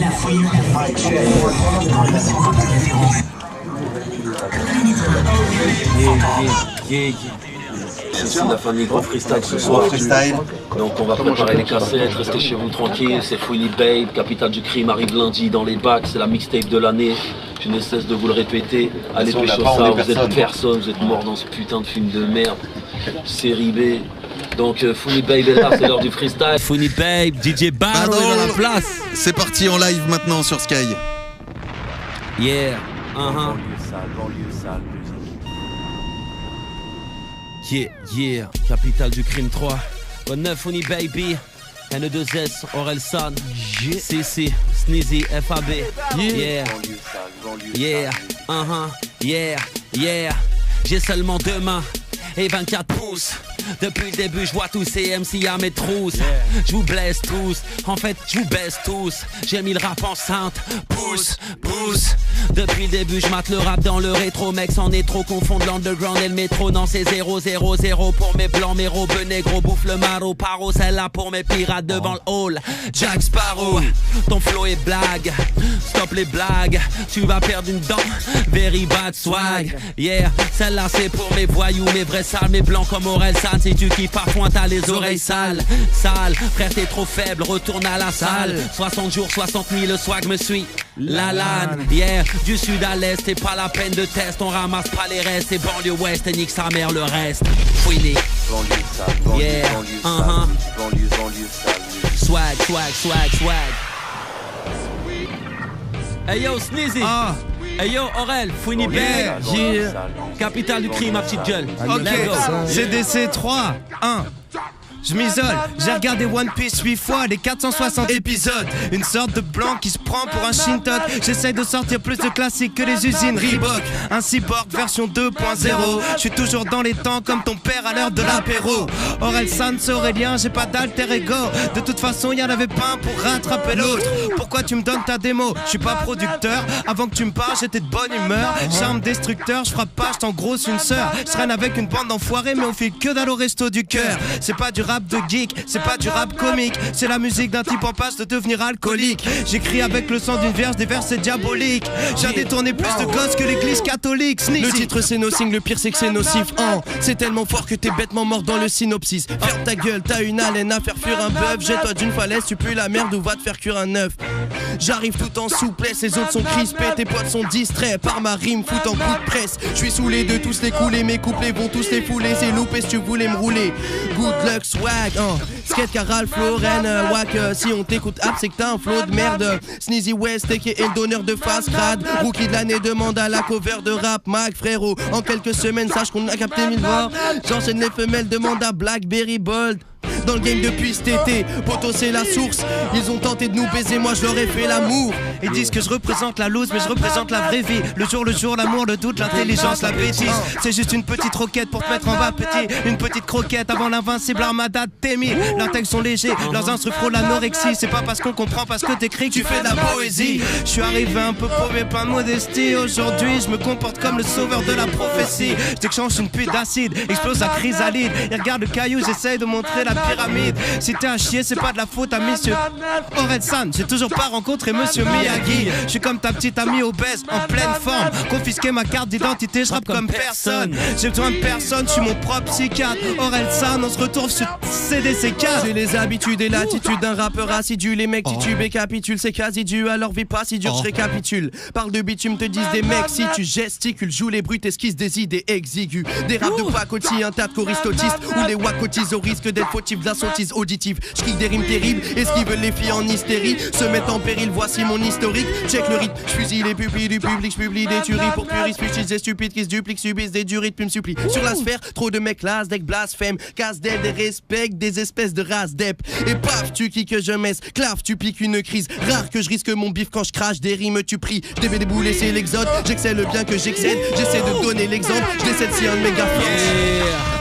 La fouine, mic check. Dans l'émission Côté Référence. C'est la famille Gros Freestyle ce soir. Donc on va préparer les cassettes, restez chez vous tranquille. C'est Fouini Babe, Capitale du Crime arrive lundi dans les bacs. C'est la mixtape de l'année. Je ne cesse de vous le répéter. Allez pécho ça, vous êtes personne, vous êtes mort dans ce putain de film de merde. Série B. Donc Fouini Babe est là, c'est l'heure du freestyle. Fouini Babe, DJ Barrow est dans la place. C'est parti en live maintenant sur Sky. Yeah, Yeah, Capitale du Crime 3. Bonne neuf, Fouini Baby. N2S, Orelsan, CC, Sneezy, FAB. Yeah. J'ai seulement 2 mains et 24 pouces. Depuis le début, je vois tous ces MC à mes trousses. Je vous blesse tous, en fait, je vous baisse tous. J'ai mis le rap enceinte, pousse. Depuis le début, je mate le rap dans le rétro. Mec, c'en est trop, confondre l'underground et le métro. Non, c'est 0-0-0 pour mes blancs, mes robes négro. Bouffe le maro, paro, celle-là pour mes pirates devant le hall. Jack Sparrow, ton flow est blague. Stop les blagues, tu vas perdre une dent. Very bad swag, yeah. Celle-là, c'est pour mes voyous, mes vrais sales, mes blancs comme Orelsan. Si tu kiffes à point, t'as les oreilles sales. Frère t'es trop faible, retourne à la salle. 60 jours, 60 000, le swag me suit. La lane, yeah. Du sud à l'est, c'est pas la peine de test. On ramasse pas les restes, c'est banlieue ouest. Et nique sa mère le reste. Fouini. Yeah, Swag. Hey yo, Sneezy. Hey yo, Aurel, Fouini Babe. Capitale du Crime, ma petite gueule. Ok, CDC 3, 1. Je m'isole, j'ai regardé One Piece 8 fois, les 460 épisodes. Une sorte de blanc qui se prend pour un Shintok. J'essaye de sortir plus de classiques que les usines Reebok. Un cyborg version 2.0. Je suis toujours dans les temps comme ton père à l'heure de l'apéro. Orelsan, c'est Aurélien, j'ai pas d'alter ego. De toute façon, y'en avait pas un pour rattraper l'autre. Pourquoi tu me donnes ta démo? Je suis pas producteur. Avant que tu me parles, j'étais de bonne humeur. Charme destructeur, je frappe pas, je t'engrosse une sœur. Je traîne avec une bande d'enfoirés, mais on fait que dalle au resto du cœur. C'est pas du rap de geek, c'est pas du rap comique. C'est la musique d'un type en passe de devenir alcoolique. J'écris avec le sang d'une vierge des versets diaboliques. J'ai détourné plus de gosses que l'église catholique. Sneezy. Le titre c'est Nothing, le pire c'est que c'est nocif. C'est tellement fort que t'es bêtement mort dans le synopsis. Ferme ta gueule, t'as une haleine à faire fuir un bœuf. Jette-toi d'une falaise, tu pues la merde ou va te faire cuire un œuf. J'arrive tout en souplesse, les autres sont crispés, tes potes sont distraits par ma rime fout en coup de presse. Je suis saoulé de tous les couler, mes couplets vont tous les fouler. C'est loupé si tu voulais me rouler. Good luck swag, Skate Caral, Floren, Wack. Si on t'écoute app, c'est que t'as un flow de merde. Sneezy West, qui est le donneur de face crade. Rookie de l'année demande à la cover de rap Mac, frérot. En quelques semaines, sache qu'on a capté 1000 voix. J'enchaîne les femelles, demande à Blackberry Bold. Dans le game depuis cet été, poto c'est la source. Ils ont tenté de nous baiser, moi je leur ai fait l'amour. Ils disent que je représente la loose, mais je représente la vraie vie. Le jour, l'amour, le doute, l'intelligence, la bêtise. C'est juste une petite roquette pour te mettre en bas petit. Une petite croquette avant l'invincible armada de Témi. Leurs textes sont légers, leurs instrus frôlent l'anorexie. C'est pas parce qu'on comprend, parce que t'écris que tu fais de la poésie. Je suis arrivé un peu pauvre, plein de modestie. Aujourd'hui je me comporte comme le sauveur de la prophétie. Je déclenche une pluie d'acide, explose la chrysalide. Et regarde le caillou, j'essaye de montrer la pyramide. Si t'es un chier, c'est pas de la faute à monsieur Orelsan. J'ai toujours pas rencontré monsieur Miyagi. Je suis comme ta petite amie obèse, en pleine forme. Confisquer ma carte d'identité, je rappe comme personne. J'ai besoin de personne, je suis mon propre psychiatre. Orelsan, on se retrouve sur CDC4. J'ai les habitudes et l'attitude d'un rappeur assidu. Les mecs titubent et capitulent, c'est quasi dû à leur vie pas si dure, je récapitule. Parle de bitume, te disent des mecs. Si tu gesticules, joue les brutes, esquisses des idées exiguës. Des raps de pacotille, un tas de choristes autistes. Ou les wacotisent au risque d'être fautifs de la sottise auditive. Je kick des rimes terribles, et ce qu'ils veulent les filles en hystérie se mettent en péril, voici mon historique. Check le rythme, je fusille les pupilles du public, je publie des tueries pour puristes, futistes et stupides qui se dupliquent, subissent des durites, puis me supplient. Sur la sphère, trop de mecs las, deck blasphème, casse d'aide et respecte des espèces de races d'ep. Et paf, tu kicks que je messe, clave, tu piques une crise. Rare que je risque mon bif quand je crache des rimes, tu pries. Je devais débouler, c'est l'exode, j'excelle bien que j'excède. J'essaie de donner l'exemple, je décède si un de mes gars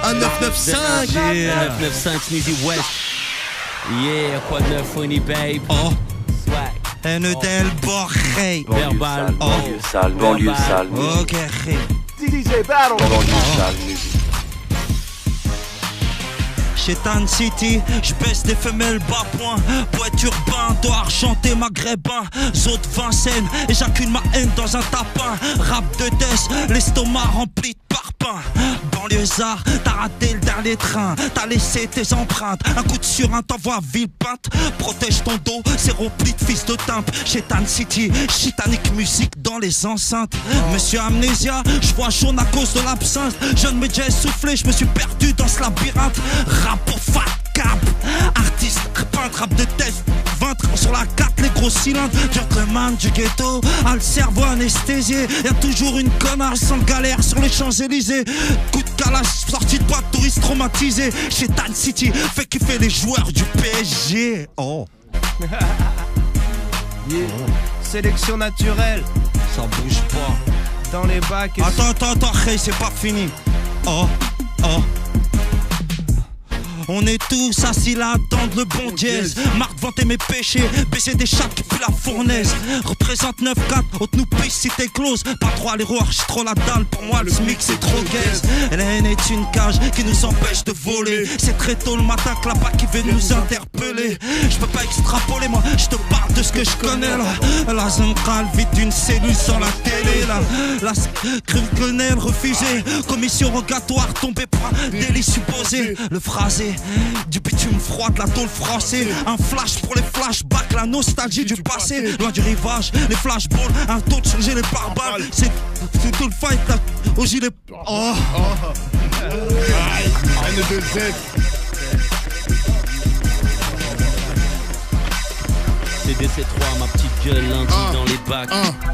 un 995 995 Sneezy West. Yeah, quoi de neuf, Fouini Babe. Swag. N.E.D.L. Borré. Verbal. Banlieue sale. Ok, DJ Battle. Banlieue sale musique. Chez Tan City, je baisse des femelles bas point. Poète urbain, doigt argenté maghrébin. Zone Vincennes, éjacule ma haine dans un tapin. Rap de death, l'estomac rempli de parpaing. Banlieusard, t'as raté le dernier train. T'as laissé tes empreintes. Un coup de surin t'envoie à Villepinte. Protège ton dos, c'est rempli de fils de timbre. Chez Tan City, chitanique musique dans les enceintes. Monsieur Amnésia, je vois jaune à cause de l'absinthe. Jeune média essoufflé, je me suis perdu dans ce labyrinthe. Rap pour fat cap, artiste, peintre, rap de test. 20 sur la carte, les gros cylindres. Gentleman du ghetto, a le cerveau anesthésié. Y'a toujours une connasse sans galère sur les Champs-Élysées. Coup de calage, sortie de boîte, touriste traumatisé. Chez Tan City, fait kiffer les joueurs du PSG. Oh. Yeah. Sélection naturelle, Ça bouge pas. dans les bacs et Attends, hey, c'est pas fini. Oh. On est tous assis là, attendre le bon dièse. Marc vanter mes péchés, baisser des chattes qui puent la fournaise. Représente 9-4, haute nous pisse si t'es close. Pas trop aller voir, j'suis trop la dalle. Pour moi le SMIC c'est trop gaze. La haine est une cage qui nous empêche de voler. C'est très tôt le matin que là-bas qui veut nous interpeller. J'peux pas extrapoler moi, j'te parle de ce que j'connais là. La centrale vide d'une cellule sans la télé là. La criminelle refusée. Commission rogatoire tombée pour un délit supposé. Le phrasé du bitume froid de la tôle français. Un flash pour les flashbacks, la nostalgie du passé. Loin du rivage, les flashballs, un taux de changer les pare-balles. C'est tout le fight là, au gilet. Oh. N2Z. CDC3, ma petite gueule, lundi dans les bacs.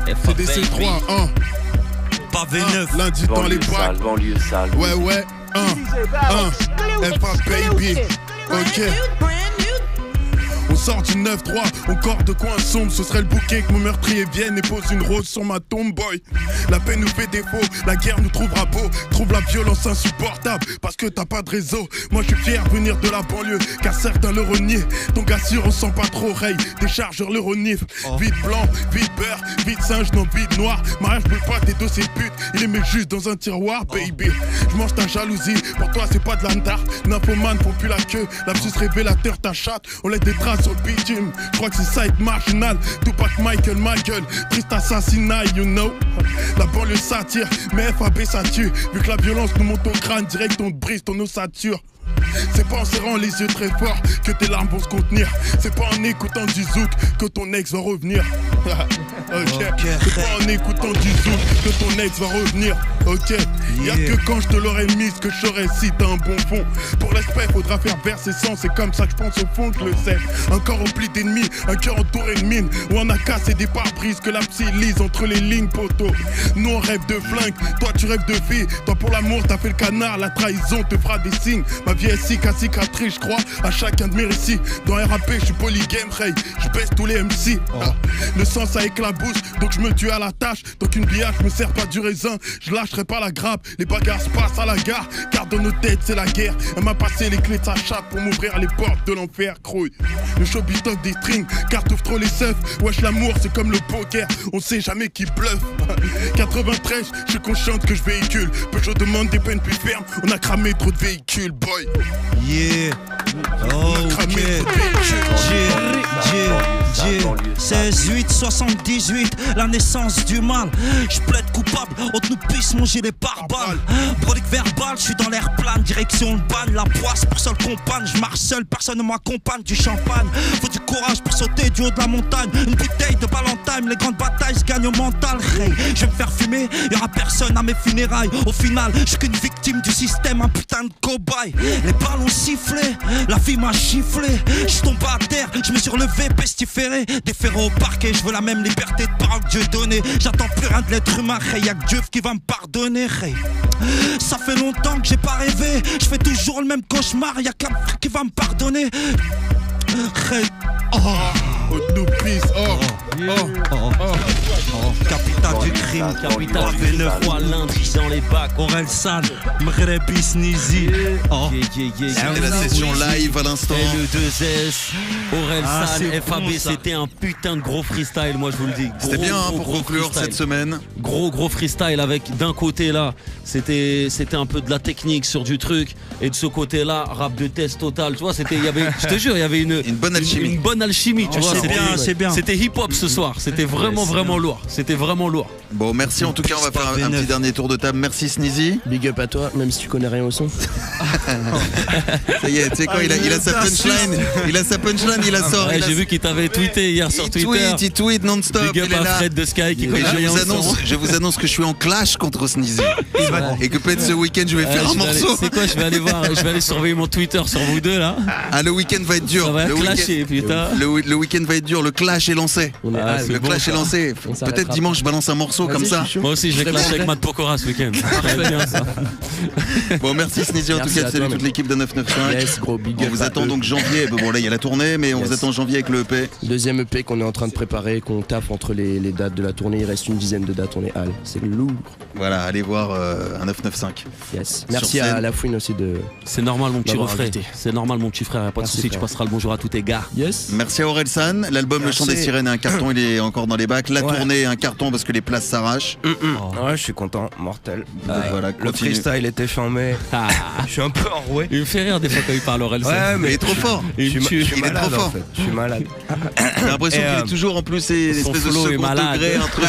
CDC3, Pavé 9. lundi dans les bacs. banlieue sale. Ouais, FA baby. Ok. On sort du 9-3, encore de coin sombre. Ce serait le bouquet que mon meurtrier vienne et pose une rose sur ma tombe, boy. La paix nous fait défaut, la guerre nous trouvera beau. Trouve la violence insupportable parce que t'as pas de réseau. Moi je suis fier de venir de la banlieue, car certains le renient. Ton gars sûr on sent pas trop oreille, des chargeurs le reniflent. Vite blanc, vite beurre, vite singe, non vite noir. Mariage brûle pas tes dossiers putes, il les met juste dans un tiroir, baby. Je mange ta jalousie, pour toi c'est pas de l'andar. Nymphomane font plus la queue, l'absus révélateur ta chatte. On laisse des traces sur le bitume, je crois que c'est ça être marginal. Tupac, Michael, triste assassinat, you know. La banlieue s'attire, mais FAB ça tue. Vu que la violence nous monte au crâne, direct on te brise ton ossature. C'est pas en serrant les yeux très fort que tes larmes vont se contenir. C'est pas en écoutant du zouk que ton ex va revenir. C'est pas en écoutant du zouk que ton ex va revenir. Ok, y'a que quand je te l'aurais mise que je saurais si t'as un bon fond. Pour l'esprit faudra faire verser sang. C'est comme ça que je pense au fond que je le sais. Un corps rempli d'ennemis, un cœur entouré de mines. Où on a cassé des pare-brises que la psy lise entre les lignes poteau. Nous on rêve de flingue, toi tu rêves de vie. Toi pour l'amour t'as fait le canard, la trahison te fera des signes. Ma vie est si cicatrice, je crois à chacun de mes récits. Dans RAP je suis polygame, hey, je baisse tous les MC. Le sang ça éclabousse, donc je me tue à la tâche. Donc une bière je me sers pas du raisin, je lâcherai pas la grappe. Les bagarres se passent à la gare, car dans nos têtes c'est la guerre. Elle m'a passé les clés de sa chatte pour m'ouvrir les portes de l'enfer, crouille. Le show bitoque des strings, car t'ouvres trop les seufs. Wesh l'amour c'est comme le poker, on sait jamais qui bluffe. 93, je suis consciente que je véhicule. Peugeot demande des peines plus fermes, on a cramé trop de véhicules, boy. Yeah, ok, 16-8-78, la naissance du mal. Je plaide coupable, on nous pisse manger les pare-balles. Brolique verbal, je suis dans l'air plane, direction le ban. La poisse pour seule compagne, je marche seul, personne ne m'accompagne. Du champagne, faut du courage pour sauter du haut de la montagne. Une bouteille de Valentine, les grandes batailles se gagnent au mental. Hey, je vais me faire fumer, y'aura personne à mes funérailles. Au final, je suis qu'une victime du système, un putain de cobaye. Les balles ont sifflé, la vie m'a chifflé. Je suis tombé à terre, je me suis relevé, pestiféré. Déféré au parquet, je veux la même liberté de parole que Dieu donnait. J'attends plus rien de l'être humain, hey, y'a que Dieu qui va me pardonner, hey. Ça fait longtemps que j'ai pas rêvé, je fais toujours le même cauchemar, y'a qu'un qui va me pardonner. Hey. Oh, nous pisse, capitale du crime. Capital du 9 fois lundi dans les bacs. Aurel San, Mghrebi Sneezy. Oh. C'était la session live à l'instant. Et le 2S, Aurel Ah, San, c'est FAB, bon, ça. c'était un putain de gros freestyle, moi je vous le dis. C'était bien hein, pour gros conclure freestyle. cette semaine. Gros freestyle avec d'un côté là, c'était un peu de la technique sur du truc, et de ce côté là, rap de test total. Tu vois, il y avait, je te jure, il y avait une bonne alchimie. Une bonne alchimie, tu vois. c'est bien, c'est bien. C'était hip hop ce soir. C'était vraiment lourd. C'était vraiment lourd. Bon, merci en tout cas. On va faire un petit dernier tour de table. Merci Sneezy. Big up à toi, même si tu connais rien au son. Ça y est, tu sais quoi, il a sa punchline. Il a sa punchline, il la sort. Ouais, il a- j'ai vu qu'il t'avait tweeté hier sur Twitter. Il tweet non-stop. Big up il est à là. Fred de Sky qui Et connaît rien au son. je vous annonce que je suis en clash contre Sneezy. Et que peut-être ce week-end je vais faire un morceau. C'est quoi, je vais aller surveiller mon Twitter sur vous deux là. Ah, le week-end va être dur. Ça va Le week-end- clasher, putain. Le week-end va être dur. Le clash est lancé. On est Ah, high. c'est Le bon, clash ça. est lancé. On s'arrêtera Peut-être dimanche je balance un morceau comme Vas-y, ça. je suis chaud. Moi aussi, je vais Très clasher bien. avec Matt Pokora ce week-end. Très bien ça. Bon, merci Sneezy en tout Merci cas. à Salut toi, toute mec. l'équipe de 995. Yes, gros big On up vous à attend eux. donc janvier. Bon là il y a la tournée, mais on Yes. vous attend janvier avec le EP. Deuxième EP qu'on est en train de préparer, qu'on taffe entre les dates de la tournée. Il reste une dizaine de dates, on est hal. C'est lourd. Voilà, allez voir un 995. Yes. Merci scène. à La Fouine aussi de. C'est normal mon petit D'avoir refrain. invité. C'est normal mon petit frère. Y a pas de Merci, souci. Tu frère. passeras le bonjour à tous tes gars. Yes. Merci à Aurel San. L'album Le Chant des Merci. Sirènes est un carton, il est encore dans les bacs. La Ouais. tournée est un carton parce que les places s'arrachent. Ouais, je suis content, mortel. Donc voilà, Le continue. freestyle était chambé. Ah, Je suis un peu enroué. il me fait rire des fois quand il parle Aurel San. Ouais, Il mais est trop fort. Il me tue. je suis Il est malade, trop fort. en fait. Je suis malade. J'ai l'impression Et, qu'il est toujours en plus son espèce de flow est second malade. degré. Un truc.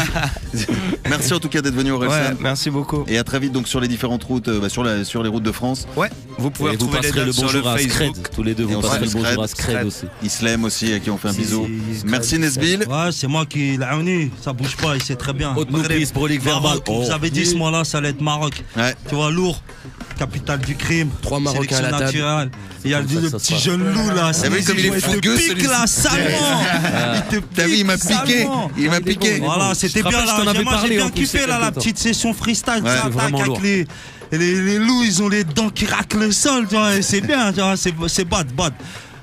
Merci en tout cas d'être venu Aurel Ouais, San. merci beaucoup. Et à très vite donc sur les différentes routes, sur les routes de France. Ouais, vous pouvez Et vous retrouver les passerez le dates sur le bonjour à Scred. Facebook. Tous les deux, Et vous on passerez le salue bonjour à Scred. Scred aussi. Islem aussi à qui on fait un bisou. Scred. Merci Nesbil. Ouais, c'est moi qui l'ai uni, ça bouge pas, il sait très bien. Haute nourrice, brolique verbal. Maroc, vous avez dit ce mois-là, ça allait être Maroc. Ouais. Tu vois, lourd, capitale du crime, 3 Marocains à la sélection table. naturelle. Il y a comme ça le que ça petit se passe. jeune loup là, T'as vu comme il est te fougueux, pique celui-ci. là, salement. Il te T'as vu, il m'a pique piqué. salement. Il m'a piqué. Voilà, c'était Je te bien rappelle, je t'en là. avais Moi, parlé, j'ai en bien plus, kiffé il y a là, la quelque temps. petite session freestyle. Ouais, ça c'est attaque vraiment avec lourd. les loups, ils ont les dents qui raclent le sol, tu vois, et c'est bien, tu vois, c'est bad.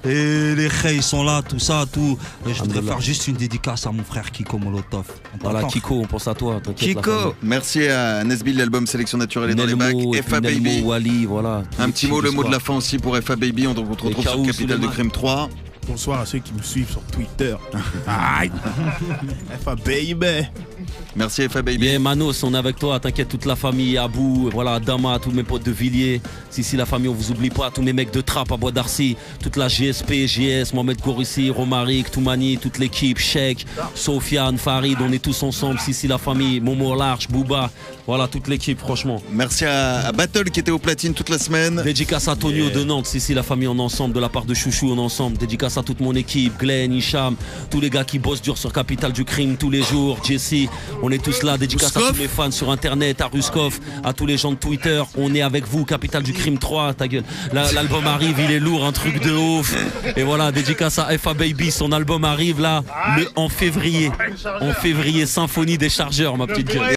Et les khayes sont là, tout ça, tout. Et je voudrais faire juste une dédicace à mon frère Kiko Molotov. On Voilà, t'attend. Kiko, on pense à toi. t'inquiète, la Kiko. famille. Merci à Nesbil, l'album Sélection naturelle est dans les bacs. Nelmo, FA Baby. Nelmo, Wally, voilà. Un petit mot, le mot de la fin aussi pour FA Baby. On se retrouve sur Chaos, Capital de Suleiman. Crime 3. Bonsoir à ceux qui me suivent sur Twitter. Aïe. FA Baby. Merci FA Baby. Yeah, Manos, on est avec toi, t'inquiète, toute la famille, Abou, voilà, Dama, tous mes potes de Villiers. Si, la famille, on vous oublie pas, tous mes mecs de Trappe à Bois d'Arcy, toute la GSP, JS, Mohamed Kourissi, Romaric, Toumani, toute l'équipe, Sheikh, Sofiane, Farid, on est tous ensemble. Si, la famille, Momo Larch, Booba, voilà, toute l'équipe, franchement. Merci à Battle qui était au platine toute la semaine. Dédicace à Tonio de Nantes, si, la famille, on est ensemble, de la part de Chouchou, on est ensemble. Dédicace à toute mon équipe, Glenn, Hicham, tous les gars qui bossent dur sur Capital du Crime tous les jours, Jesse, on est tous là. Dédicace à tous mes fans sur internet, à Ruskov, à tous les gens de Twitter, on est avec vous, Capital du Crime 3, ta gueule. L'album arrive, il est lourd, un truc de ouf. Et voilà, dédicace à FA Baby, son album arrive là en février. En février, Symphonie des Chargeurs, ma petite gueule.